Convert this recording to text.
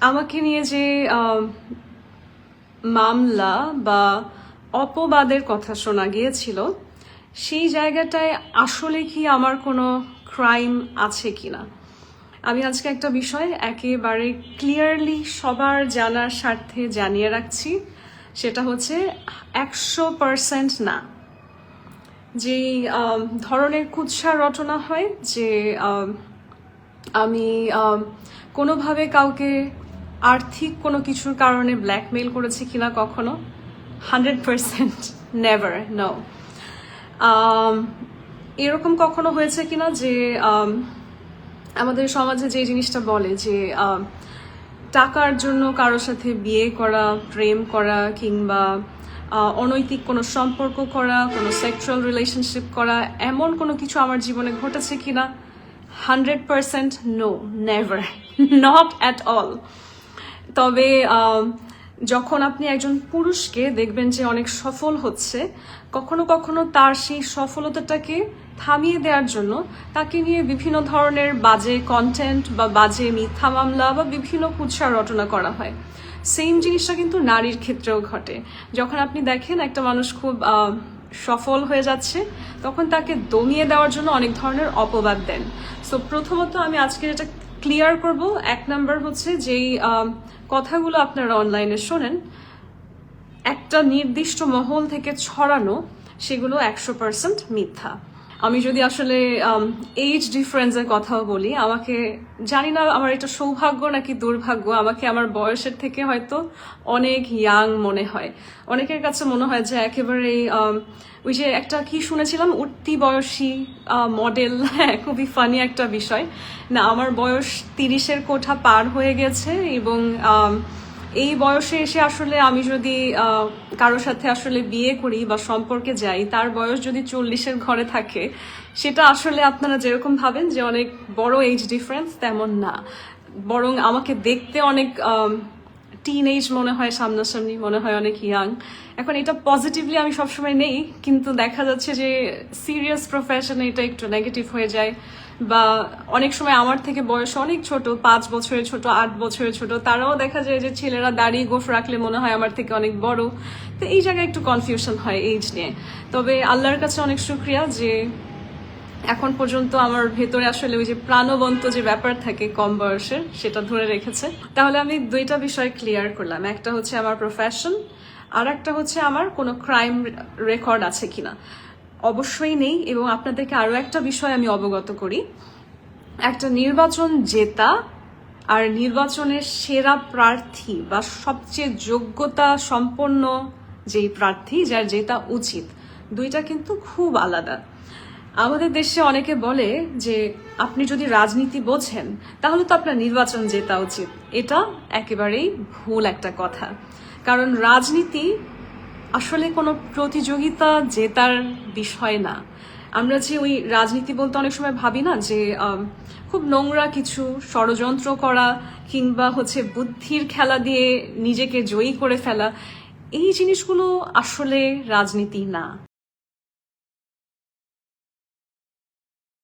আমাকে নিয়ে যে মামলা বা অপবাদের কথা শোনা গিয়েছিল, সেই জায়গাটায় আসলে কি আমার কোনো ক্রাইম আছে কিনা, আমি আজকে একটা বিষয় একেবারে ক্লিয়ারলি সবার জানার স্বার্থে জানিয়ে রাখছি। সেটা হচ্ছে 100% না। যেই ধরনের কুৎসা রটনা হয় যে আমি কোনোভাবে কাউকে আর্থিক কোনো কিছুর কারণে ব্ল্যাকমেইল করেছি কিনা, কখনো 100% নেভার, নো। এরকম কখনো হয়েছে কিনা যে আমাদের সমাজে যে জিনিসটা বলে যে টাকার জন্য কারোর সাথে বিয়ে করা, প্রেম করা, কিংবা অনৈতিক কোনো সম্পর্ক করা, কোনো সেক্সুয়াল রিলেশনশিপ করা, এমন কোনো কিছু আমার জীবনে ঘটেছে কিনা, 100% no, never, not at all. তবে যখন আপনি একজন পুরুষকে দেখবেন যে অনেক সফল হচ্ছে, কখনো কখনো তার সেই সফলতাটাকে থামিয়ে দেওয়ার জন্য তাকে নিয়ে বিভিন্ন ধরনের বাজে কন্টেন্ট বা বাজে মিথ্যা মামলা বা বিভিন্ন কুৎসা রটনা করা হয়। সেম জিনিসটা কিন্তু নারীর ক্ষেত্রেও ঘটে। যখন আপনি দেখেন একটা মানুষ খুব সফল হয়ে যাচ্ছে, তখন তাকে দমিয়ে দেওয়ার জন্য অনেক ধরনের অপবাদ দেন। সো প্রথমত আমি আজকে যেটা ক্লিয়ার করব, 1 নাম্বার হচ্ছে যেই কথাগুলো আপনারা অনলাইনে শোনেন একটা নির্দিষ্ট মহল থেকে ছড়ানো, সেগুলো 100% মিথ্যা। আমি যদি আসলে এজ ডিফারেন্সের কথাও বলি, আমাকে জানি না আমার এটা সৌভাগ্য নাকি দুর্ভাগ্য, আমাকে আমার বয়সের থেকে হয়তো অনেক ইয়াং মনে হয়। অনেকের কাছে মনে হয় যে একেবারে ওই যে একটা কি শুনেছিলাম, উঠতি বয়সী মডেল। হ্যাঁ, খুবই ফানি একটা বিষয়। না, আমার বয়স 30-এর কোঠা পার হয়ে গেছে, এবং এই বয়সে এসে আসলে আমি যদি কারোর সাথে আসলে বিয়ে করি বা সম্পর্কে যাই, তার বয়স যদি 40-এর ঘরে থাকে, সেটা আসলে আপনারা যেরকম ভাবেন যে অনেক বড় এজ ডিফারেন্স, তেমন না। বরং আমাকে দেখতে অনেক টিন এজ মনে হয়, সামনাসামনি মনে হয় অনেক ইয়াং। এখন এটা পজিটিভলি আমি সবসময় নেই, কিন্তু দেখা যাচ্ছে যে সিরিয়াস প্রফেশনে এটা একটু নেগেটিভ হয়ে যায়। বা অনেক সময় আমার থেকে বয়স অনেক ছোট, 5 বছরের ছোট, 8 বছরের ছোট, তারাও দেখা যায় যে ছেলেরা দাড়ি গোফ রাখলে মনে হয় আমার থেকে অনেক বড়। তো এই জায়গায় একটু কনফিউশন হয় এজ নিয়ে। তবে আল্লাহর কাছে অনেক শুকরিয়া যে এখন পর্যন্ত আমার ভেতরে আসলে ওই যে প্রাণবন্ত যে ব্যাপার থাকে কম বয়সের, সেটা ধরে রেখেছে। তাহলে আমি 2টা বিষয় ক্লিয়ার করলাম, একটা হচ্ছে আমার প্রফেশন, আর একটা হচ্ছে আমার কোনো ক্রাইম রেকর্ড আছে কিনা। অবশ্যই নেই। এবং আপনাদেরকে আরো একটা বিষয় আমি অবগত করি, একটা নির্বাচন জেতা আর নির্বাচনের সেরা প্রার্থী বা সবচেয়ে যোগ্যতা সম্পন্ন যেই প্রার্থী যার জেতা উচিত, 2টা কিন্তু খুব আলাদা। আমাদের দেশে অনেকে বলে যে আপনি যদি রাজনীতি বোঝেন তাহলে তো আপনার নির্বাচন জেতা উচিত। এটা একেবারেই ভুল একটা কথা। কারণ রাজনীতি আসলে কোনো প্রতিযোগিতা জেতার বিষয় না। আমরা যে ওই রাজনীতি বলতে অনেক সময় ভাবি না যে খুব নোংরা কিছু, ষড়যন্ত্র করা, কিংবা হচ্ছে বুদ্ধির খেলা দিয়ে নিজেকে জয়ী করে ফেলা, এই জিনিসগুলো আসলে রাজনীতি না।